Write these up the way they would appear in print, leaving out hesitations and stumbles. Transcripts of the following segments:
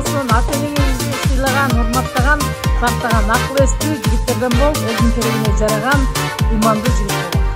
болсун, ата-энеңизди сыйлаган, урматтаган, сактаган, акыл эстүү жигиттерден бол, өзүнүн керегине жараган, имандуу жигит болот.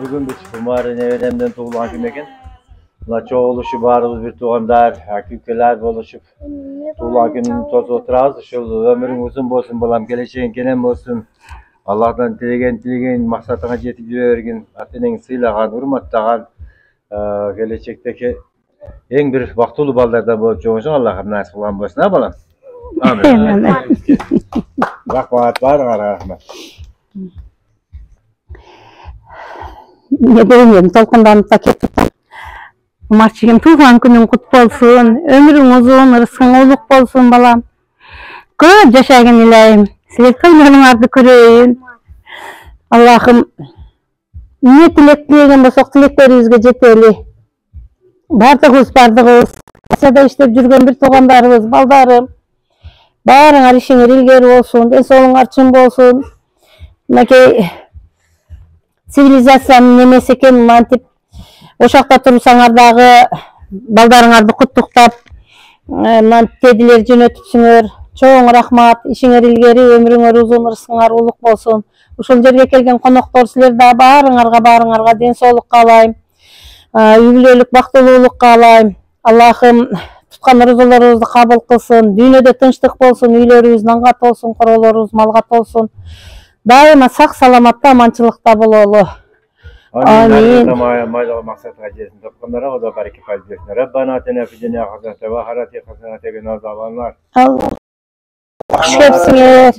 Bugün biz Kumar'ın evlemden tuğulan kim eken? Çoğuluşu barımız bir tuğanlar, hakikalar oluşup tuğulan günün toz oturağız. Şu ömrün uzun olsun, balam geleceğin gelen olsun. Allah'tan dilegen maksatına jetip yürürgen, atının sıylagan, hurmattağan gelecekteki en bir vaktulu ballardan bu çoğunsun Allah'ım nasip olan olsun. Ne balam? Amin. Rahmat var, rahmet. Ne diyeyim, tolkundan pakettim. Marçigim tuğan günün kutlu olsun, ömrün uzun, rızkın oluk olsun balam. Көп жашаган илейim, силер кыймылыңарды көрөйүн. Allah'ım ne tilek dilegen bolсок tiлектерибизге жетели. Бардыгыбыз Асияда иштеп жүргөн бир туугандарыбыз, балдарым. Баарыңар ишиңер илгери болсун, ден соолуңар чың болсун. Мынакей цивилизациянын немеси экен, мантип ошакта турсаңар дагы балдарыңарды куттуктап, мынтип тедилер жөнөтүпсүңөр. Çoğun rahmat, işiңер ilgeri, ömrüңөр uzun, ырысыңар улук болсун. Ушул жерге келген коноктор силер да баарыңарга ден соолук каалайм. Үй бүлөлүк бактылуулук каалайм. Аллахым туткан розаларыбызды кабыл кылсын. Дүйнөдө тынчтык болсун, үйлөрүбүз нанга толсун, королорубуз малга толсун. Дайыма сак саламатта, аманчылыкта бололу. Амин. Майлы мақсатқа жетсін тапқанларға Алла бареке қалып берсін. Раббана атина фид дуния хасанатан ва ахирати хасанатан ва қина азабан нар. Хуш кепсиңер.